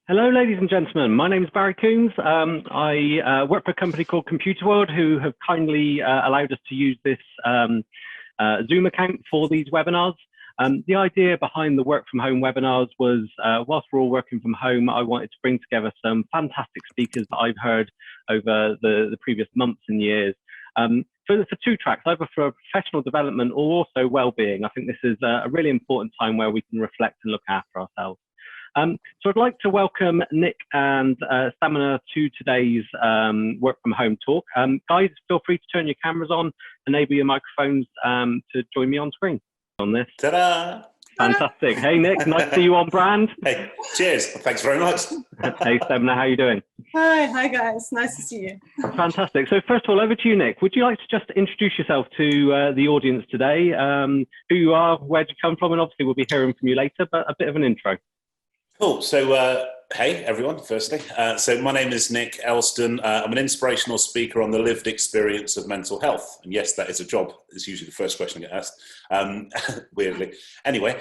Hello, ladies and gentlemen. My name is Barry Coombs. I work for a company called Computer World, who have kindly allowed us to use this Zoom account for these webinars. The idea behind the work from home webinars was, whilst we're all working from home, I wanted to bring together some fantastic speakers that I've heard over the previous months and years. For two tracks, either for professional development or also well-being. I think this is a really important time where we can reflect and look after ourselves. So I'd like to welcome Nick and Stamina to today's work from home talk. Guys, feel free to turn your cameras on, enable your microphones to join me on screen on this. Ta-da! Fantastic. Hey Nick, nice to see you on brand. Hey, cheers. Thanks very much. Hey Stamina, how are you doing? Hi guys, nice to see you. Fantastic. So first of all, over to you, Nick. Would you like to just introduce yourself to the audience today? Who you are, where you come from, and obviously we'll be hearing from you later, but a bit of an intro. Cool. So, hey everyone, firstly. So my name is Nick Elston. I'm an inspirational speaker on the lived experience of mental health. And yes, that is a job. It's usually the first question I get asked, weirdly. Anyway,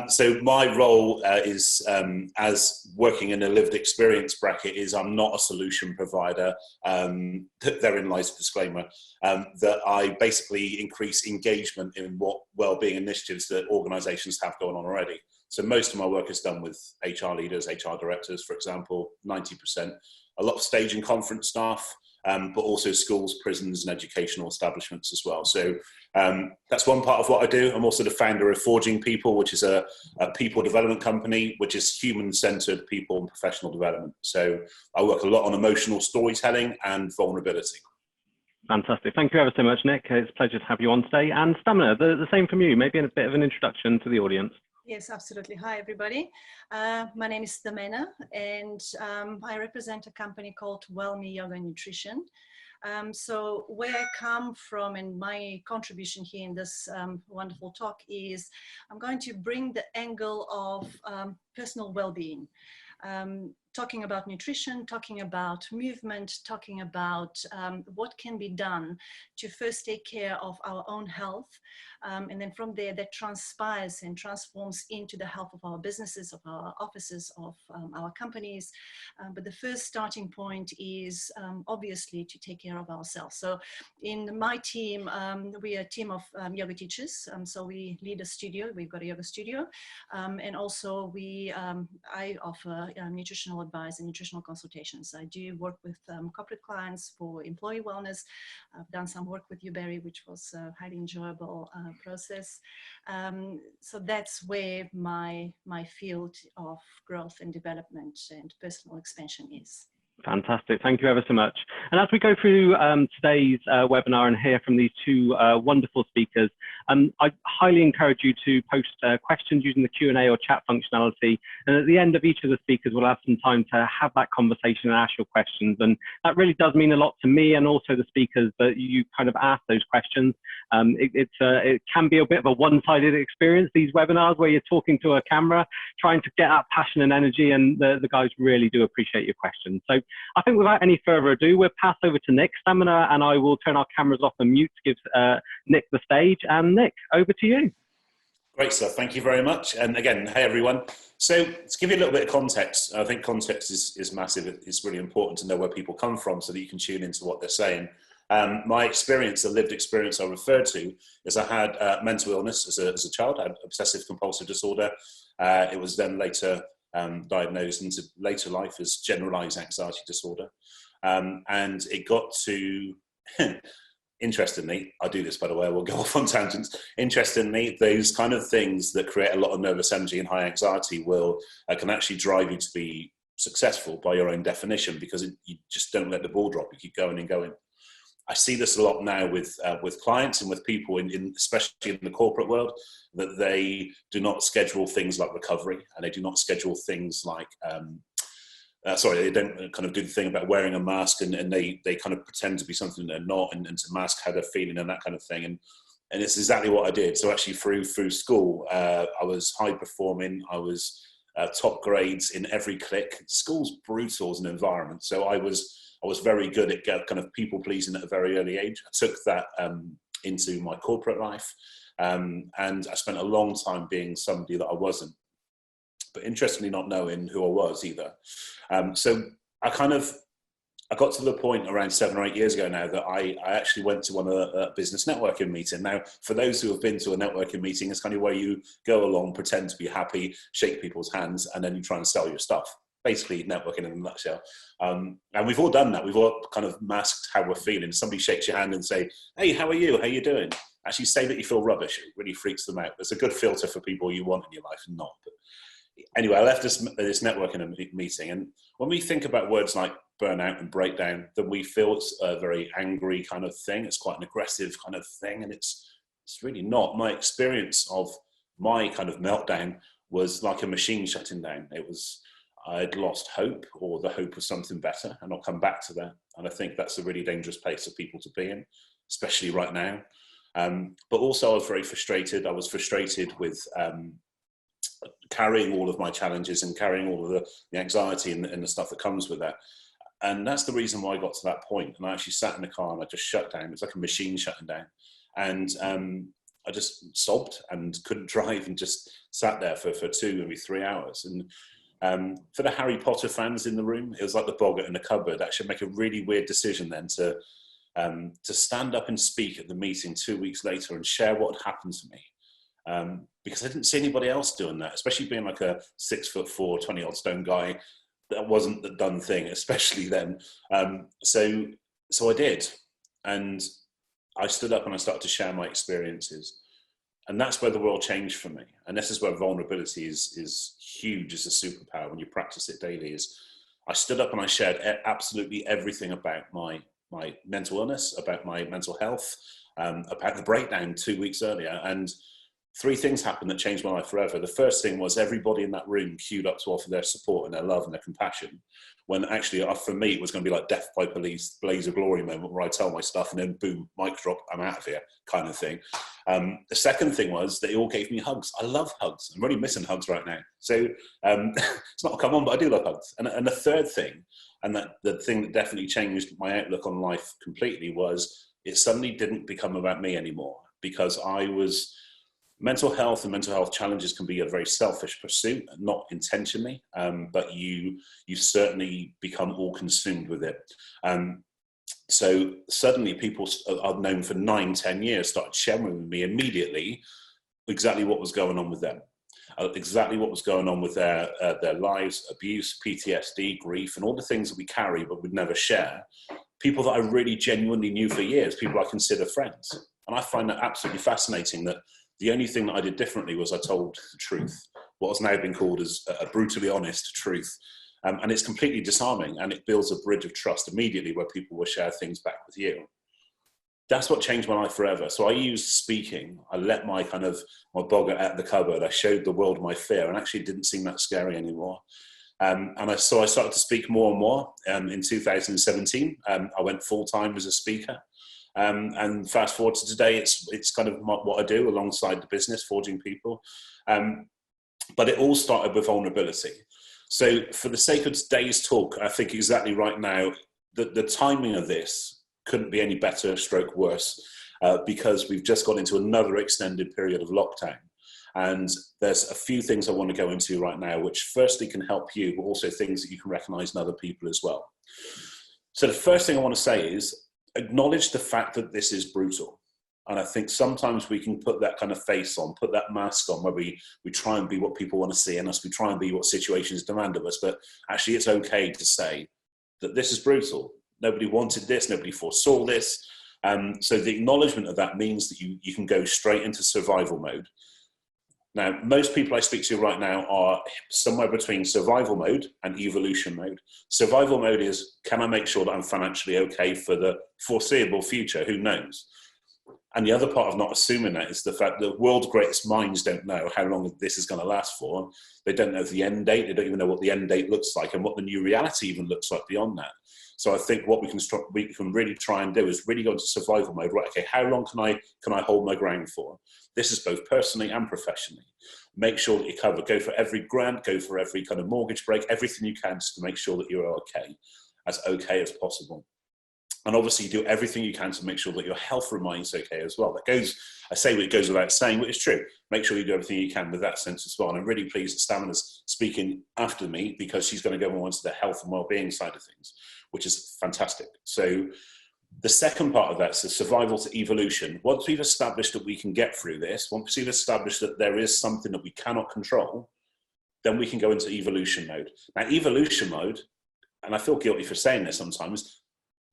so my role is, as working in a lived experience bracket, is I'm not a solution provider. Therein lies the disclaimer, that I basically increase engagement in what wellbeing initiatives that organisations have going on already. So most of my work is done with HR leaders, HR directors, for example, 90%. A lot of stage and conference staff, but also schools, prisons and educational establishments as well. So that's one part of what I do. I'm also the founder of Forging People, which is a people development company, which is human-centered people and professional development. So I work a lot on emotional storytelling and vulnerability. Fantastic. Thank you ever so much, Nick. It's a pleasure to have you on today. And Stamina, the same from you, maybe a bit of an introduction to the audience. Yes, absolutely. Hi, everybody. My name is Stamina, and I represent a company called WellMe Yoga Nutrition. So where I come from and my contribution here in this wonderful talk is I'm going to bring the angle of personal well-being. Talking about nutrition, talking about movement, talking about what can be done to first take care of our own health. And then from there, that transpires and transforms into the health of our businesses, of our offices, of our companies. But the first starting point is obviously to take care of ourselves. So in my team, we are a team of yoga teachers. So we lead a studio, we've got a yoga studio. And also I offer nutritional advice and nutritional consultations. I do work with corporate clients for employee wellness. I've done some work with you, Barry, which was a highly enjoyable process. So that's where my field of growth and development and personal expansion is. Fantastic. Thank you ever so much. And as we go through today's webinar and hear from these two wonderful speakers, I highly encourage you to post questions using the Q&A or chat functionality. And at the end of each of the speakers, we'll have some time to have that conversation and ask your questions. And that really does mean a lot to me and also the speakers that you kind of ask those questions. It can be a bit of a one-sided experience, these webinars, where you're talking to a camera, trying to get that passion and energy, and the guys really do appreciate your questions. So I think without any further ado, we'll pass over to Nick. Stamina and I will turn our cameras off and mute to give Nick the stage. And Nick, over to you. Great stuff. Thank you very much. And again, hey everyone. So to give you a little bit of context, I think context is massive. It's really important to know where people come from so that you can tune into what they're saying. My experience, the lived experience I referred to, is I had mental illness as a child. I had obsessive compulsive disorder. It was then later diagnosed into later life as generalized anxiety disorder. And it got to, interestingly, I do this by the way, I will go off on tangents. Interestingly, those kind of things that create a lot of nervous energy and high anxiety can actually drive you to be successful by your own definition, because you just don't let the ball drop, you keep going and going. I see this a lot now with clients and with people, especially in the corporate world, that they do not schedule things like recovery, and they do not schedule things like, they don't kind of do the thing about wearing a mask, and they kind of pretend to be something they're not, and to mask how they're feeling and that kind of thing. And it's exactly what I did. So actually through school, I was high performing. I was top grades in every clique. School's brutal as an environment. So I was very good at kind of people pleasing at a very early age. I took that into my corporate life, and I spent a long time being somebody that I wasn't. but interestingly not knowing who I was either. So I got to the point around 7 or 8 years ago now that I actually went to one of a business networking meeting. Now, for those who have been to a networking meeting, it's kind of where you go along, pretend to be happy, shake people's hands, and then you try and sell your stuff. Basically, networking in a nutshell. And we've all done that. We've all kind of masked how we're feeling. Somebody shakes your hand and say, "Hey, how are you? How you doing?" Actually say that you feel rubbish. It really freaks them out. There's a good filter for people you want in your life and not. But anyway, I left this networking meeting, and when we think about words like burnout and breakdown, then we feel it's a very angry kind of thing. It's quite an aggressive kind of thing, and it's really not. My experience of my kind of meltdown was like a machine shutting down. I'd lost hope, or the hope of something better, and I'll come back to that. And I think that's a really dangerous place for people to be in, especially right now. But also I was very frustrated. I was frustrated with carrying all of my challenges and carrying all of the anxiety and the stuff that comes with that. And that's the reason why I got to that point. And I actually sat in the car and I just shut down. It was like a machine shutting down. And I just sobbed and couldn't drive and just sat there for 2, maybe 3 hours. And for the Harry Potter fans in the room, it was like the boggart in the cupboard. I should make a really weird decision then to stand up and speak at the meeting 2 weeks later and share what had happened to me. Because I didn't see anybody else doing that, especially being like a 6'4", 20-odd stone guy. That wasn't the done thing, especially then. So I did. And I stood up and I started to share my experiences. And that's where the world changed for me. And this is where vulnerability is huge as a superpower when you practice it daily. Is I stood up and I shared absolutely everything about my mental illness, about my mental health, about the breakdown 2 weeks earlier. And 3 things happened that changed my life forever. The first thing was everybody in that room queued up to offer their support and their love and their compassion, when actually for me it was going to be like Death by Police, Blaze of Glory moment where I tell my stuff and then boom, mic drop, I'm out of here kind of thing. The second thing was they all gave me hugs. I love hugs. I'm really missing hugs right now. So it's not a come on, but I do love hugs. And the third thing, and that the thing that definitely changed my outlook on life completely, was it suddenly didn't become about me anymore, because mental health and mental health challenges can be a very selfish pursuit, not intentionally, but you certainly become all consumed with it. So suddenly people I've known for 9-10 years started sharing with me immediately exactly what was going on with them, exactly what was going on with their lives, abuse, PTSD, grief, and all the things that we carry but would never share. People that I really genuinely knew for years, people I consider friends. And I find that absolutely fascinating, that the only thing that I did differently was I told the truth, what has now been called as a brutally honest truth. And it's completely disarming, and it builds a bridge of trust immediately where people will share things back with you. That's what changed my life forever. So I used speaking. I let my boggart out of the cupboard. I showed the world my fear, and actually it didn't seem that scary anymore. So I started to speak more and more. In 2017, I went full-time as a speaker. And fast forward to today, it's kind of what I do alongside the business, forging people. But it all started with vulnerability. So for the sake of today's talk, I think exactly right now, the timing of this couldn't be any better, stroke worse, because we've just got into another extended period of lockdown. And there's a few things I want to go into right now, which firstly can help you, but also things that you can recognize in other people as well. So the first thing I want to say is acknowledge the fact that this is brutal. And I think sometimes we can put that kind of face on, put that mask on, where we try and be what people want to see in us. We try and be what situations demand of us. But actually, it's okay to say that this is brutal. Nobody wanted this. Nobody foresaw this. So the acknowledgement of that means that you can go straight into survival mode. Now, most people I speak to right now are somewhere between survival mode and evolution mode. Survival mode is, can I make sure that I'm financially okay for the foreseeable future? Who knows? And the other part of not assuming that is the fact that the world's greatest minds don't know how long this is going to last for. They don't know the end date. They don't even know what the end date looks like and what the new reality even looks like beyond that. So I think what we can really try and do is really go into survival mode. Right, okay, how long can I hold my ground for? This is both personally and professionally. Make sure that you cover. Go for every grant, go for every kind of mortgage break, everything you can just to make sure that you're okay as possible. And obviously you do everything you can to make sure that your health remains okay as well. That goes, I say it goes without saying, but it's true. Make sure you do everything you can with that sense as well. And I'm really pleased that Stamina's speaking after me, because she's going to go more into the health and well-being side of things, which is fantastic. So the second part of that is the survival to evolution. Once we've established that we can get through this, once we've established that there is something that we cannot control, then we can go into evolution mode. Now, evolution mode, and I feel guilty for saying this sometimes,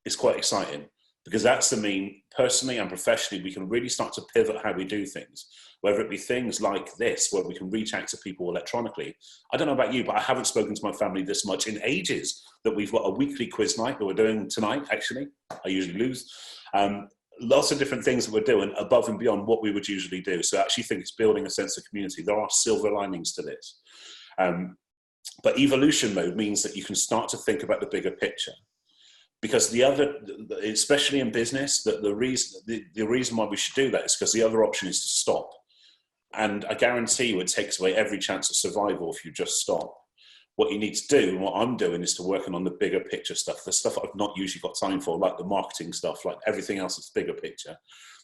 is quite exciting, because that's to mean personally and professionally we can really start to pivot how we do things, whether it be things like this where we can reach out to people electronically. I don't know about you, but I haven't spoken to my family this much in ages. That we've got a weekly quiz night that we're doing tonight. Actually, I usually lose. Lots of different things that we're doing above and beyond what we would usually do. So I actually think it's building a sense of community. There are silver linings to this. But evolution mode means that you can start to think about the bigger picture. Because the other, especially in business, the reason why we should do that is because the other option is to stop. And I guarantee you it takes away every chance of survival if you just stop. What you need to do, and what I'm doing, is to working on the bigger picture stuff, the stuff I've not usually got time for, like the marketing stuff, like everything else that's bigger picture.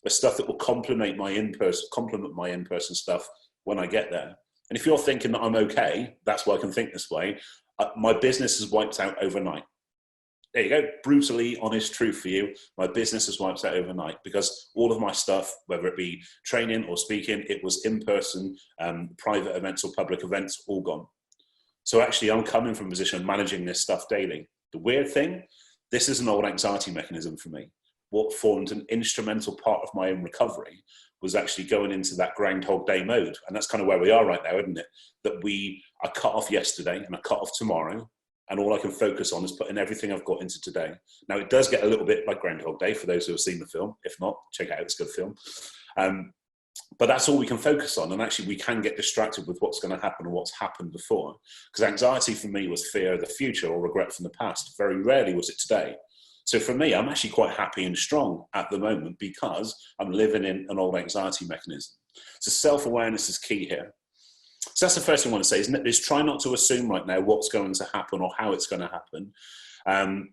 The stuff that will complement my in-person stuff when I get there. And if you're thinking that I'm okay, that's why I can think this way. My business is wiped out overnight. There you go, brutally honest truth for you. My business has wiped out overnight because all of my stuff, whether it be training or speaking, it was in-person, private events or public events, all gone. So actually I'm coming from a position of managing this stuff daily. The weird thing, this is an old anxiety mechanism for me. What formed an instrumental part of my own recovery was actually going into that Groundhog Day mode. And that's kind of where we are right now, isn't it? That we are cut off yesterday and are cut off tomorrow. And all I can focus on is putting everything I've got into today. Now, it does get a little bit like Groundhog Day for those who have seen the film. If not, check it out, it's a good film. But that's all we can focus on. And actually, we can get distracted with what's going to happen and what's happened before. Because anxiety for me was fear of the future or regret from the past. Very rarely was it today. So for me, I'm actually quite happy and strong at the moment because I'm living in an old anxiety mechanism. So self-awareness is key here. So that's the first thing I want to say, isn't it? Is try not to assume right now what's going to happen or how it's going to happen.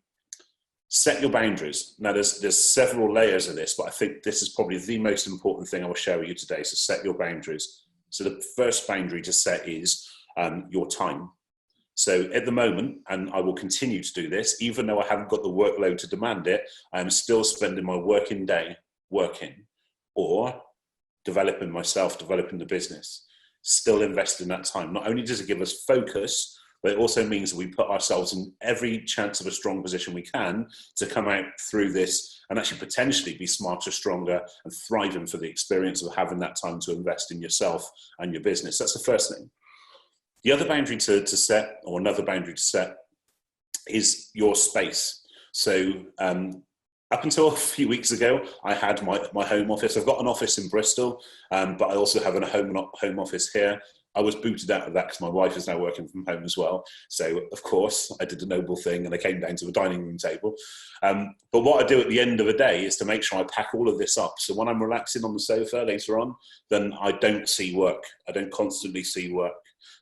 Set your boundaries. Now, there's several layers of this, but I think this is probably the most important thing I will share with you today. So set your boundaries. So the first boundary to set is your time. So at the moment, and I will continue to do this, even though I haven't got the workload to demand it, I am still spending my working day working or developing myself, developing the business. Still investing that time. Not only does it give us focus, but it also means that we put ourselves in every chance of a strong position we can to come out through this and actually potentially be smarter, stronger, and thriving for the experience of having that time to invest in yourself and your business. That's the first thing. The other boundary to set, or another boundary to set, is your space. So up until a few weeks ago, I had my home office. I've got an office in Bristol, but I also have a home office here. I was booted out of that because my wife is now working from home as well. So, of course, I did the noble thing and I came down to a dining room table. But what I do at the end of the day is to make sure I pack all of this up. So when I'm relaxing on the sofa later on, then I don't see work. I don't constantly see work.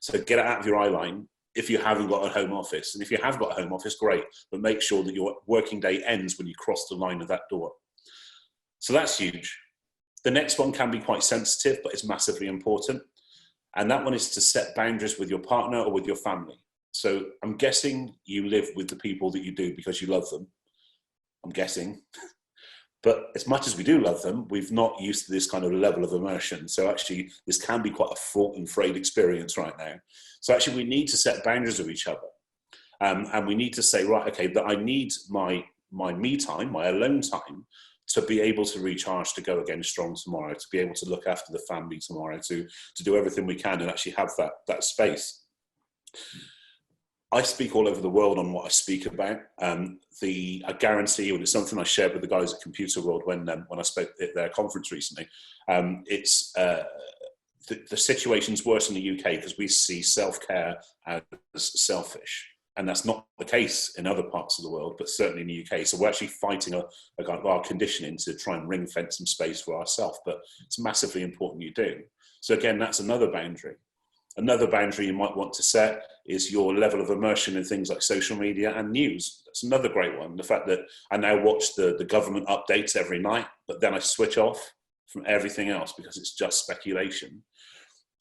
So get it out of your eye line if you haven't got a home office. And if you have got a home office, great. But make sure that your working day ends when you cross the line of that door. So that's huge. The next one can be quite sensitive, but it's massively important. And that one is to set boundaries with your partner or with your family. So I'm guessing you live with the people that you do because you love them. I'm guessing. But as much as we do love them, we've not used to this kind of level of immersion. So actually, this can be quite a fraught and frayed experience right now. So actually, we need to set boundaries with each other. And we need to say, right, okay, that I need my me time, my alone time, to be able to recharge, to go again strong tomorrow, to be able to look after the family tomorrow, to do everything we can and actually have that space. I speak all over the world on what I speak about. I guarantee you, and it's something I shared with the guys at Computer World when I spoke at their conference recently, it's the situation's worse in the UK because we see self-care as selfish. And that's not the case in other parts of the world, but certainly in the UK. So we're actually fighting a kind of our conditioning to try and ring fence some space for ourselves. But it's massively important you do. So again, that's another boundary. Another boundary you might want to set is your level of immersion in things like social media and news. That's another great one. The fact that I now watch the government updates every night, but then I switch off from everything else because it's just speculation.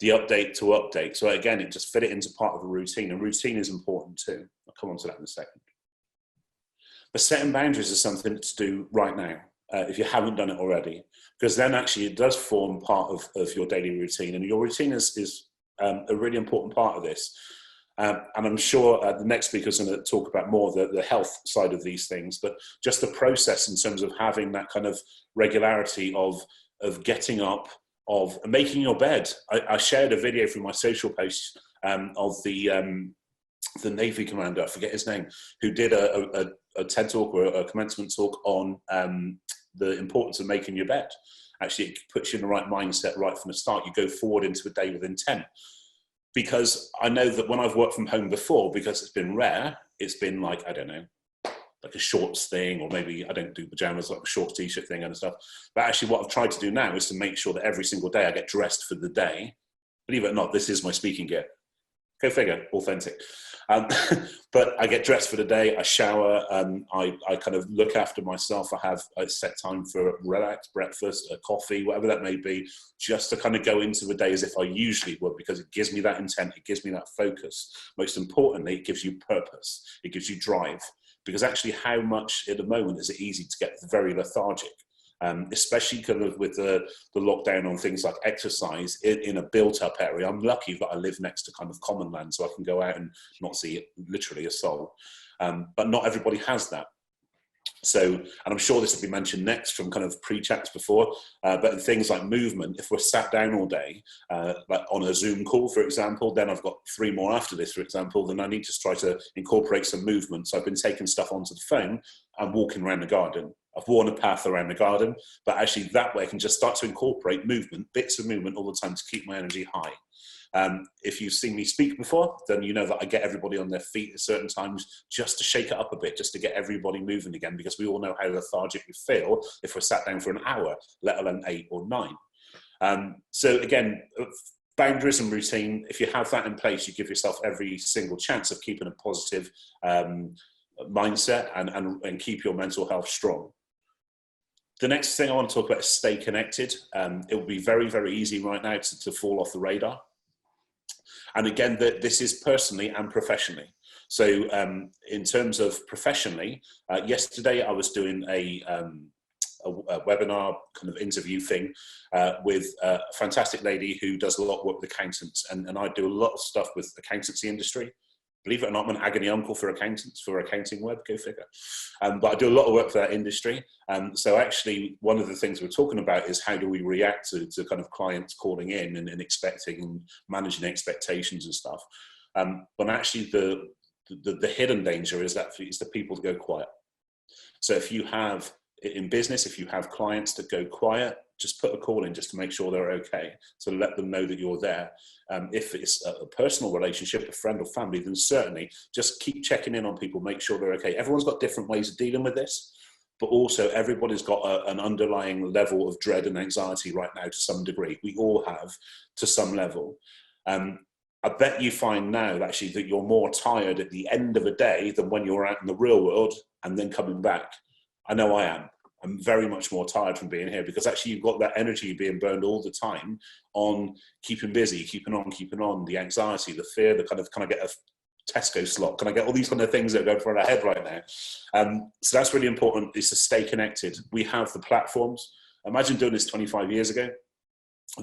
The update to update. So again, it just fit it into part of a routine, and routine is important too. I'll come on to that in a second. But setting boundaries is something to do right now, if you haven't done it already, because then actually it does form part of your daily routine, and your routine is a really important part of this. And I'm sure the next speaker is going to talk about more the health side of these things, but just the process in terms of having that kind of regularity of getting up, of making your bed. I shared a video from my social post of the Navy commander, I forget his name, who did a TED talk or a commencement talk on the importance of making your bed. Actually, it puts you in the right mindset right from the start. You go forward into a day with intent. Because I know that when I've worked from home before, because it's been rare, it's been like, I don't know, like a shorts thing, or maybe I don't do pajamas, like a short t-shirt thing and stuff. But actually what I've tried to do now is to make sure that every single day I get dressed for the day. Believe it or not, this is my speaking gear. Go figure, authentic. But I get dressed for the day, I shower, I kind of look after myself. I have a set time for a relaxed breakfast, a coffee, whatever that may be, just to kind of go into the day as if I usually would, because it gives me that intent, it gives me that focus. Most importantly, it gives you purpose, it gives you drive, because actually how much at the moment is it easy to get very lethargic? Especially kind of with the lockdown on things like exercise in a built-up area. I'm lucky that I live next to kind of common land, so I can go out and not see literally a soul. But not everybody has that. So, and I'm sure this will be mentioned next from kind of pre-chats before, but in things like movement, if we're sat down all day, like on a Zoom call, for example, then I've got 3 more after this, for example, then I need to try to incorporate some movement. So I've been taking stuff onto the phone and walking around the garden. I've worn a path around the garden, but actually that way I can just start to incorporate movement, bits of movement all the time to keep my energy high. If you've seen me speak before, then you know that I get everybody on their feet at certain times just to shake it up a bit, just to get everybody moving again, because we all know how lethargic we feel if we're sat down for an hour, let alone 8 or 9. So again, boundaries and routine, if you have that in place, you give yourself every single chance of keeping a positive mindset and keep your mental health strong. The next thing I want to talk about is stay connected. It will be very, very easy right now to fall off the radar. And again, this is personally and professionally. So in terms of professionally, yesterday I was doing a webinar kind of interview thing with a fantastic lady who does a lot of work with accountants. And I do a lot of stuff with the accountancy industry. Believe it or not, I'm an agony uncle for accountants, for accounting web, go figure. But I do a lot of work for that industry. So actually, one of the things we're talking about is how do we react to kind of clients calling in and expecting and managing expectations and stuff. But actually, the hidden danger is that it's the people to go quiet. So if you have, in business, if you have clients that go quiet, just put a call in just to make sure they're okay. So let them know that you're there. If it's a personal relationship, a friend or family, then certainly just keep checking in on people, make sure they're okay. Everyone's got different ways of dealing with this, but also everybody's got an underlying level of dread and anxiety right now to some degree. We all have to some level. I bet you find now actually that you're more tired at the end of a day than when you're out in the real world and then coming back. I know I am. I'm very much more tired from being here because actually you've got that energy being burned all the time on keeping busy, keeping on, the anxiety, the fear, the kind of, can I get a Tesco slot? Can I get all these kind of things that are going through our head right now? So that's really important, is to stay connected. We have the platforms. Imagine doing this 25 years ago.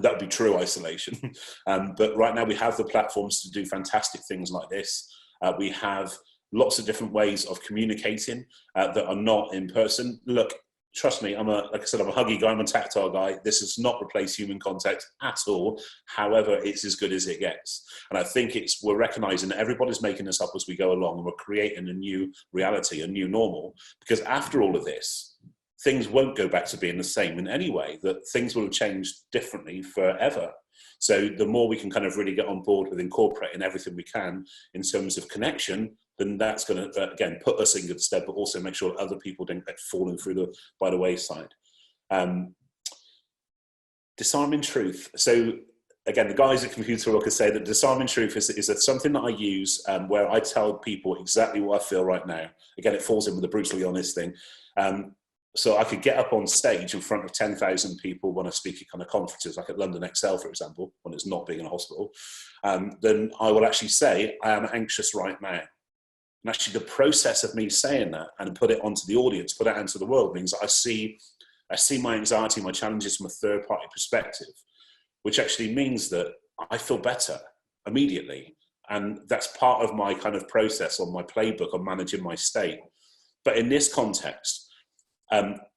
That would be true isolation. But right now we have the platforms to do fantastic things like this. We have lots of different ways of communicating that are not in person. Look, trust me, like I said, I'm a huggy guy, I'm a tactile guy. This does not replace human contact at all. However, it's as good as it gets. And I think we're recognizing that everybody's making this up as we go along, and we're creating a new reality, a new normal. Because after all of this, things won't go back to being the same in any way, that things will have changed differently forever. So the more we can kind of really get on board with incorporating everything we can in terms of connection, then that's going to, again, put us in good stead, but also make sure that other people don't get fallen through by the wayside. Disarming truth. So again, the guys at Computer World could say that disarming truth is something that I use where I tell people exactly what I feel right now. Again, it falls in with the brutally honest thing. So I could get up on stage in front of 10,000 people when I speak at kind of conferences, like at London Excel, for example, when it's not being in a hospital. Then I will actually say, I am anxious right now. And actually the process of me saying that and put it onto the audience, put it out into the world, means that I see my anxiety, my challenges from a third party perspective, which actually means that I feel better immediately. And that's part of my kind of process on my playbook on managing my state. But in this context,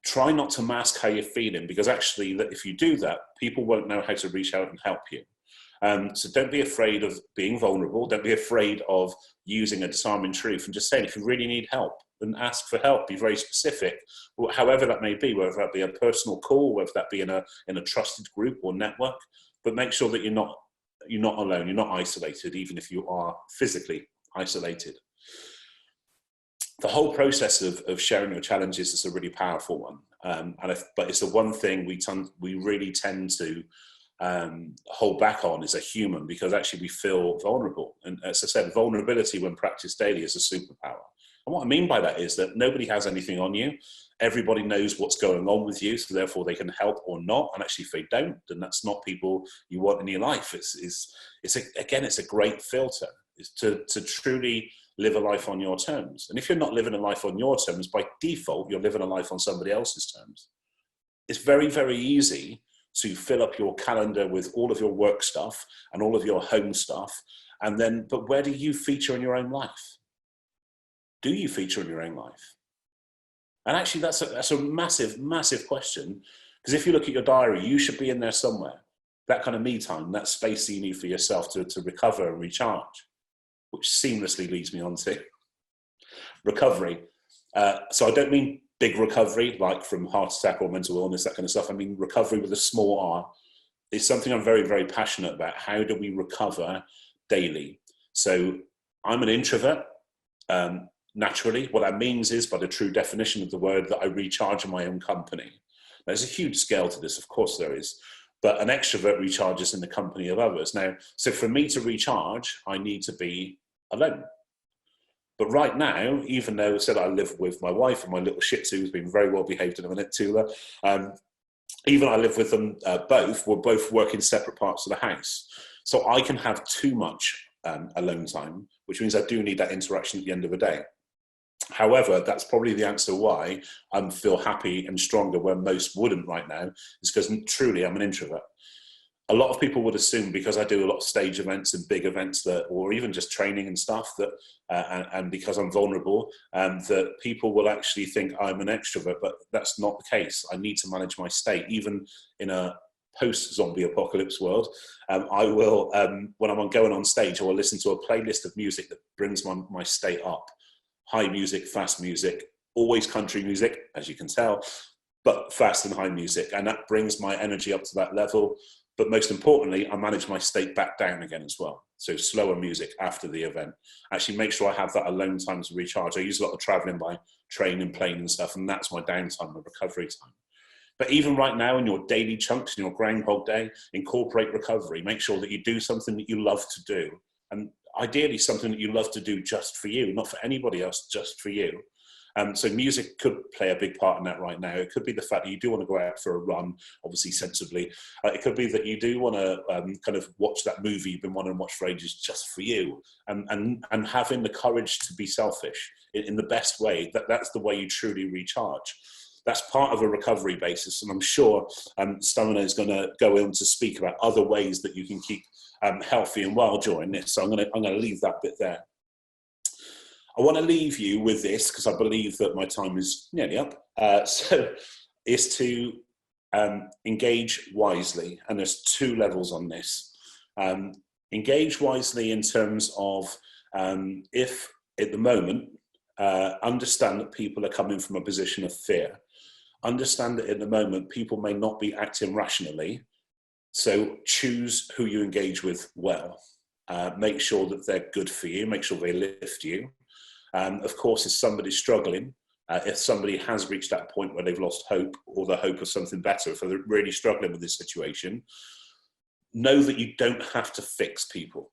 try not to mask how you're feeling, because actually if you do that, people won't know how to reach out and help you. So don't be afraid of being vulnerable. Don't be afraid of using a disarming truth, and just saying, if you really need help, then ask for help. Be very specific, however that may be, whether that be a personal call, whether that be in a trusted group or network. But make sure that you're not alone. You're not isolated, even if you are physically isolated. The whole process of sharing your challenges is a really powerful one, but it's the one thing we really tend to hold back on as a human, because actually we feel vulnerable. And as I said, vulnerability when practiced daily is a superpower. And what I mean by that is that nobody has anything on you. Everybody knows what's going on with you, so therefore they can help or not. And actually, if they don't, then that's not people you want in your life. It's a great filter, is to truly live a life on your terms. And if you're not living a life on your terms, by default, you're living a life on somebody else's terms. It's very, very easy to fill up your calendar with all of your work stuff and all of your home stuff. But where do you feature in your own life? Do you feature in your own life? And actually, that's a massive, massive question. Because if you look at your diary, you should be in there somewhere. That kind of me time, that space that you need for yourself to recover and recharge, which seamlessly leads me on to recovery. So I don't mean big recovery, like from heart attack or mental illness, that kind of stuff. I mean recovery with a small r. It's something I'm very, very passionate about. How do we recover daily? So I'm an introvert. Naturally, what that means is, by the true definition of the word, that I recharge in my own company. There's a huge scale to this, of course there is, but an extrovert recharges in the company of others. Now, so for me to recharge, I need to be alone. But right now, even though I said I live with my wife and my little Shih Tzu, who's been very well behaved in a minute, Tula, even I live with them both, we're both working separate parts of the house. So I can have too much alone time, which means I do need that interaction at the end of the day. However, that's probably the answer why I feel happy and stronger where most wouldn't right now, is because truly I'm an introvert. A lot of people would assume, because I do a lot of stage events and big events, or even just training and stuff, and because I'm vulnerable, that people will actually think I'm an extrovert, but that's not the case. I need to manage my state, even in a post-zombie apocalypse world. I will, when I'm going on stage, I will listen to a playlist of music that brings my state up. High music, fast music, always country music, as you can tell, but fast and high music. And that brings my energy up to that level. But most importantly, I manage my state back down again as well. So slower music after the event. Actually make sure I have that alone time to recharge. I use a lot of traveling by train and plane and stuff, and that's my downtime, my recovery time. But even right now, in your daily chunks, in your Groundhog Day, incorporate recovery. Make sure that you do something that you love to do. And ideally something that you love to do just for you, not for anybody else, just for you. So music could play a big part in that right now. It could be the fact that you do want to go out for a run, obviously sensibly. It could be that you do want to kind of watch that movie you've been wanting to watch for ages just for you, and having the courage to be selfish in the best way. That's the way you truly recharge. That's part of a recovery basis, and I'm sure Stamina is going to go in to speak about other ways that you can keep healthy and well during this. So I'm going to leave that bit there. I want to leave you with this, because I believe that my time is nearly up. So is to engage wisely, and there's two levels on this. Engage wisely in terms of if at the moment understand that people are coming from a position of fear. Understand that at the moment people may not be acting rationally, so choose who you engage with well. Make sure that they're good for you, make sure they lift you. Of course, if somebody's struggling, if somebody has reached that point where they've lost hope, or the hope of something better, if they're really struggling with this situation, know that you don't have to fix people.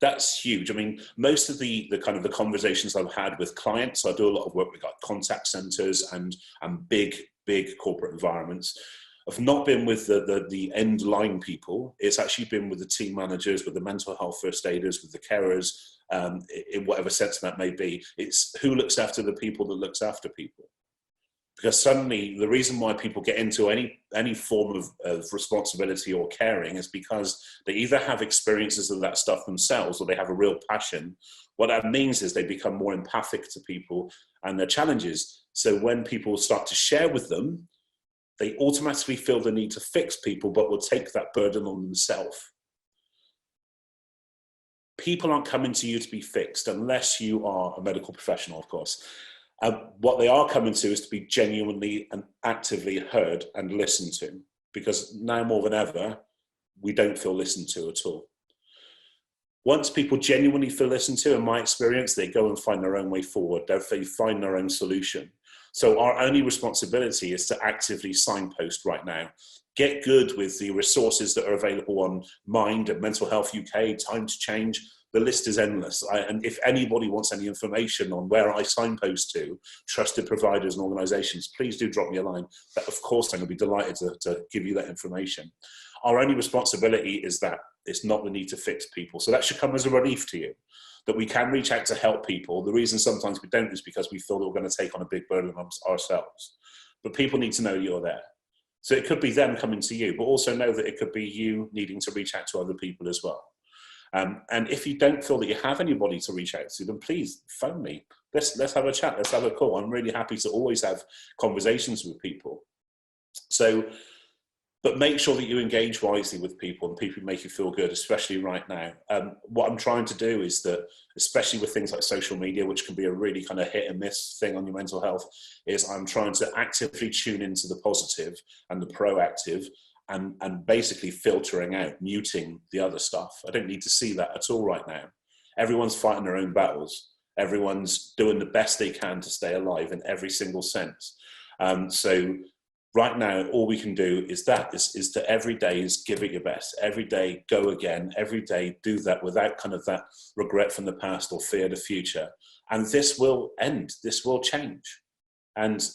That's huge. I mean, most of the kind of the conversations I've had with clients, I do a lot of work with like contact centers and big corporate environments. I've not been with the end line people. It's actually been with the team managers, with the mental health first aiders, with the carers, in whatever sense that may be. It's who looks after the people that looks after people. Because suddenly the reason why people get into any form of responsibility or caring is because they either have experiences of that stuff themselves or they have a real passion. What that means is they become more empathic to people and their challenges. So when people start to share with them, they automatically feel the need to fix people, but will take that burden on themselves. People aren't coming to you to be fixed unless you are a medical professional, of course. What they are coming to is to be genuinely and actively heard and listened to, because now more than ever, we don't feel listened to at all. Once people genuinely feel listened to, in my experience, they go and find their own way forward. They find their own solution. So our only responsibility is to actively signpost right now. Get good with the resources that are available on Mind and Mental Health UK, Time to Change. The list is endless. And if anybody wants any information on where I signpost to trusted providers and organisations, please do drop me a line. But of course, I'm going to be delighted to give you that information. Our only responsibility is that it's not the need to fix people. So that should come as a relief to you, that we can reach out to help people. The reason sometimes we don't is because we feel that we're going to take on a big burden ourselves. But people need to know you're there. So it could be them coming to you, but also know that it could be you needing to reach out to other people as well. And if you don't feel that you have anybody to reach out to, then please phone me. Let's have a chat. Let's have a call. I'm really happy to always have conversations with people. So, but make sure that you engage wisely with people and people make you feel good, especially right now. What I'm trying to do is that, especially with things like social media, which can be a really kind of hit and miss thing on your mental health, is I'm trying to actively tune into the positive and the proactive, and basically filtering out, muting the other stuff. I don't need to see that at all right now. Everyone's fighting their own battles. Everyone's doing the best they can to stay alive in every single sense. So right now, all we can do is to every day is give it your best. Every day, go again. Every day, do that without kind of that regret from the past or fear of the future. And this will end. This will change. And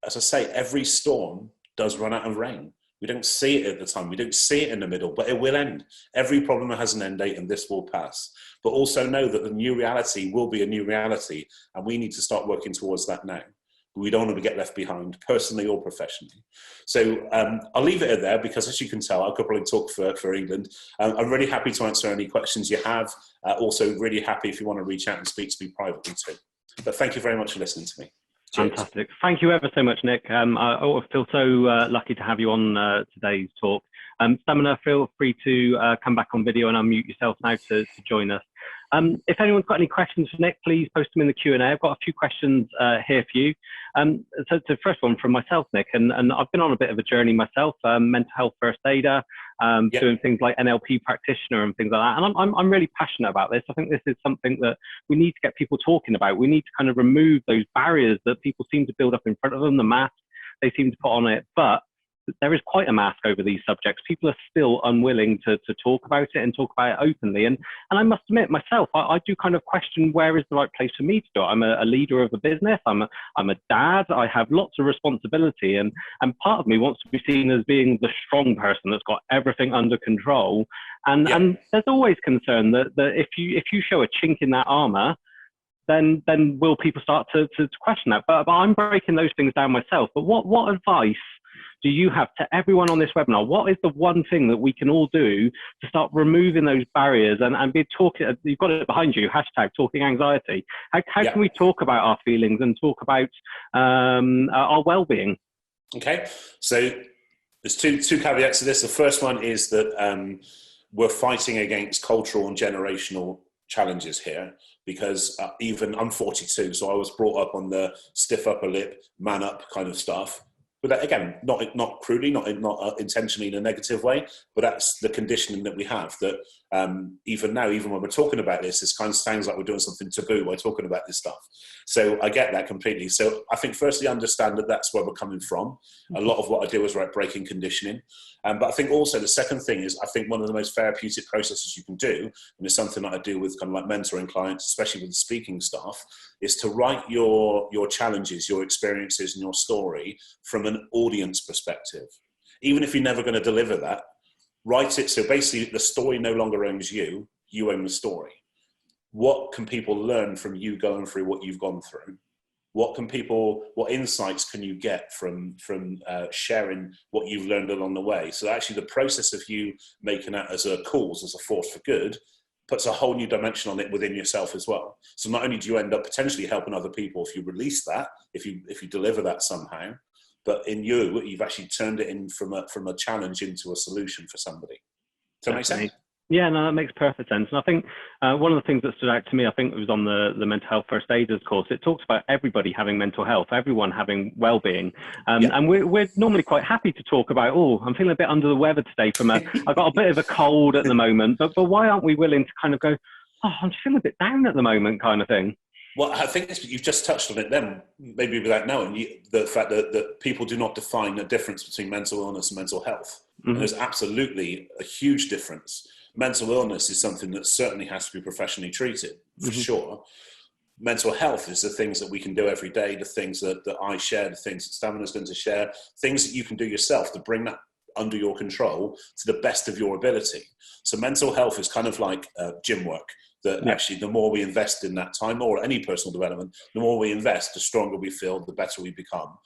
as I say, every storm does run out of rain. We don't see it at the time. We don't see it in the middle, but it will end. Every problem has an end date and this will pass. But also know that the new reality will be a new reality, and we need to start working towards that now. We don't want to get left behind, personally or professionally. So I'll leave it at there, because as you can tell, I could probably talk for England. I'm really happy to answer any questions you have. Also really happy if you want to reach out and speak to me privately too. But thank you very much for listening to me. Cheers. Fantastic. Thank you ever so much, Nick. I feel so lucky to have you on today's talk. Stamina, feel free to come back on video and unmute yourself now to join us. If anyone's got any questions for Nick, please post them in the Q&A. I've got a few questions here for you. So the first one from myself, Nick, and I've been on a bit of a journey myself, mental health first aider, doing things like NLP practitioner and things like that. And I'm really passionate about this. I think this is something that we need to get people talking about. We need to kind of remove those barriers that people seem to build up in front of them, the mask they seem to put on it. But there is quite a mask over these subjects. People are still unwilling to talk about it and talk about it openly. And I must admit myself, I do kind of question where is the right place for me to do it. I'm a leader of a business. I'm a dad. I have lots of responsibility, and part of me wants to be seen as being the strong person that's got everything under control. And there's always concern that if you show a chink in that armor, then will people start to question that. But I'm breaking those things down myself. But what advice do you have to everyone on this webinar? What is the one thing that we can all do to start removing those barriers and be talking? You've got it behind you, hashtag talking anxiety. How can we talk about our feelings and talk about our well-being? Okay, so there's two caveats to this. The first one is that we're fighting against cultural and generational challenges here, because even I'm 42, so I was brought up on the stiff upper lip, man up kind of stuff. But again, not crudely, not intentionally in a negative way, but that's the conditioning that we have, that even now, even when we're talking about this, it kind of sounds like we're doing something taboo by talking about this stuff. So I get that completely. So I think firstly, understand that that's where we're coming from. A lot of what I do is about breaking conditioning. But I think also the second thing is, I think one of the most therapeutic processes you can do, and it's something that I do with kind of like mentoring clients, especially with the speaking staff, is to write your challenges, your experiences and your story from an audience perspective. Even if you're never going to deliver that, write it. So basically the story no longer owns you, you own the story. What can people learn from you going through what you've gone through? What insights can you get from sharing what you've learned along the way? So actually the process of you making that as a cause, as a force for good, puts a whole new dimension on it within yourself as well. So not only do you end up potentially helping other people if you release that, if you deliver that somehow, but in you've actually turned it in from a challenge into a solution for somebody. Does that make sense? Yeah, no, that makes perfect sense. And I think one of the things that stood out to me, I think it was on the mental health first aiders course, it talks about everybody having mental health, everyone having well-being. And we're normally quite happy to talk about, oh, I'm feeling a bit under the weather today I've got a bit of a cold at the moment, but why aren't we willing to kind of go, oh, I'm feeling a bit down at the moment kind of thing? Well, I think you've just touched on it then, maybe without knowing, the fact that people do not define the difference between mental illness and mental health. Mm-hmm. And there's absolutely a huge difference. Mental illness is something that certainly has to be professionally treated, for sure. Mental health is the things that we can do every day, the things that I share, the things that Stamina's going to share, things that you can do yourself to bring that under your control to the best of your ability. So mental health is kind of like gym work. That actually, the more we invest in that time, or any personal development, the more we invest, the stronger we feel, the better we become.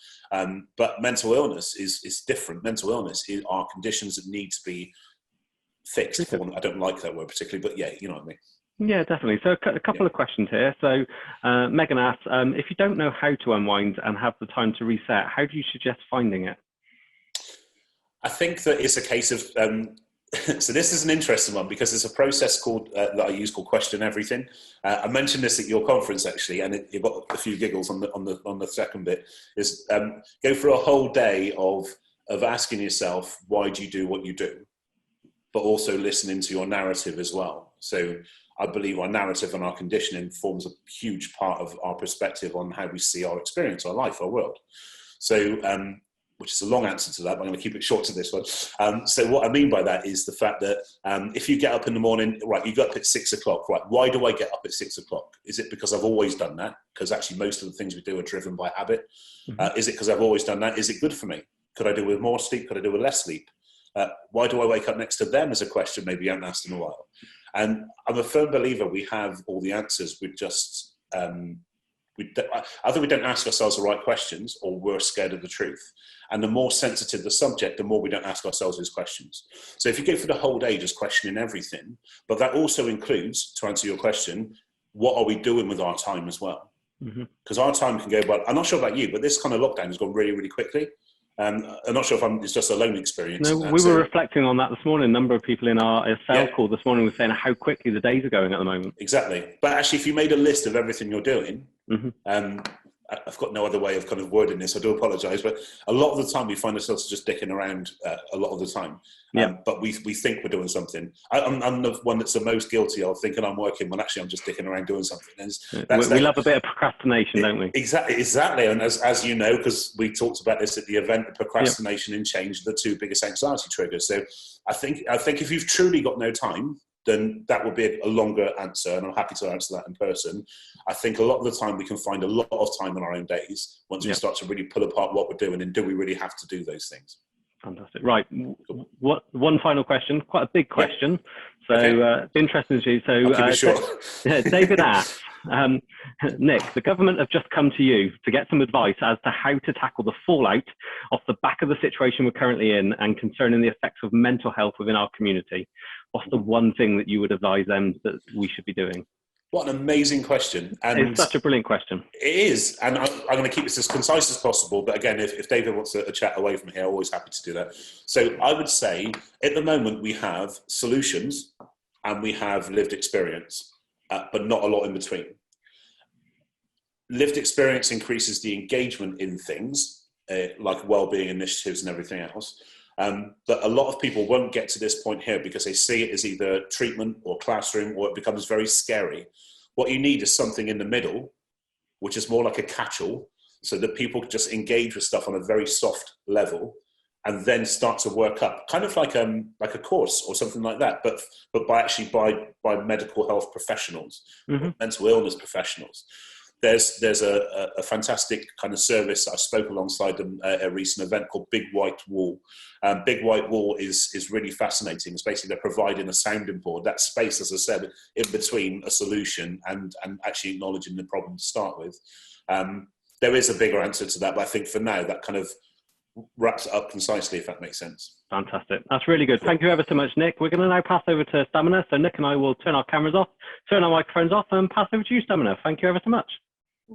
But mental illness is different. Mental illness are conditions that need to be fixed. I don't like that word particularly, but yeah, you know what I mean. Yeah, definitely. So a couple of questions here. So Megan asks, if you don't know how to unwind and have the time to reset, how do you suggest finding it? I think that it's a case of... so this is an interesting one because there's a process that I use called Question Everything. I mentioned this at your conference actually, and it got a few giggles on the second bit. Is go for a whole day of asking yourself, why do you do what you do, but also listening to your narrative as well. So I believe our narrative and our conditioning forms a huge part of our perspective on how we see our experience, our life, our world. So which is a long answer to that, but I'm going to keep it short to this one. So what I mean by that is the fact that if you get up in the morning, right, you get up at 6 o'clock, right, why do I get up at 6 o'clock? Is it because I've always done that? Because actually most of the things we do are driven by habit. Is it because I've always done that? Is it good for me? Could I do with more sleep? Could I do with less sleep? Why do I wake up next to them is a question maybe you haven't asked in a while. And I'm a firm believer we have all the answers. We just... either we don't ask ourselves the right questions or we're scared of the truth. And the more sensitive the subject, the more we don't ask ourselves those questions. So if you go for the whole day just questioning everything, but that also includes, to answer your question, what are we doing with our time as well? Because our time can go, well, I'm not sure about you, but this kind of lockdown has gone really, really quickly. I'm not sure if it's just a lone experience. No, we were reflecting on that this morning. A number of people in our cell call this morning were saying how quickly the days are going at the moment. Exactly. But actually, if you made a list of everything you're doing, I've got no other way of kind of wording this. I do apologise, but a lot of the time we find ourselves just dicking around a lot of the time. But we think we're doing something. I'm the one that's the most guilty of thinking I'm working when actually I'm just dicking around doing something. We love a bit of procrastination, don't we? Exactly. And as you know, because we talked about this at the event, procrastination and change are the two biggest anxiety triggers. So I think if you've truly got no time, then that would be a longer answer, and I'm happy to answer that in person. I think a lot of the time we can find a lot of time in our own days once we start to really pull apart what we're doing, and do we really have to do those things? Fantastic. Right. One final question, quite a big question. So interesting to you. So I'll keep it short. David asks, Nick, the government have just come to you to get some advice as to how to tackle the fallout off the back of the situation we're currently in and concerning the effects of mental health within our community. What's the one thing that you would advise them that we should be doing? What an amazing question. And it's such a brilliant question. It is. And I'm going to keep this as concise as possible. But again, if David wants a chat away from here, I'm always happy to do that. So I would say at the moment we have solutions and we have lived experience, but not a lot in between. Lived experience increases the engagement in things like wellbeing initiatives and everything else. But a lot of people won't get to this point here because they see it as either treatment or classroom, or it becomes very scary. What you need is something in the middle, which is more like a catch-all, so that people just engage with stuff on a very soft level and then start to work up, kind of like a course or something like that, but by medical health professionals, mental illness professionals. There's a fantastic kind of service I spoke alongside them at a recent event called Big White Wall. Big White Wall is really fascinating. It's basically they're providing a sounding board, that space, as I said, in between a solution and actually acknowledging the problem to start with. There is a bigger answer to that, but I think for now that kind of wraps it up concisely, if that makes sense. Fantastic. That's really good. Thank you ever so much, Nick. We're going to now pass over to Stamina. So Nick and I will turn our cameras off, turn our microphones off, and pass over to you, Stamina. Thank you ever so much.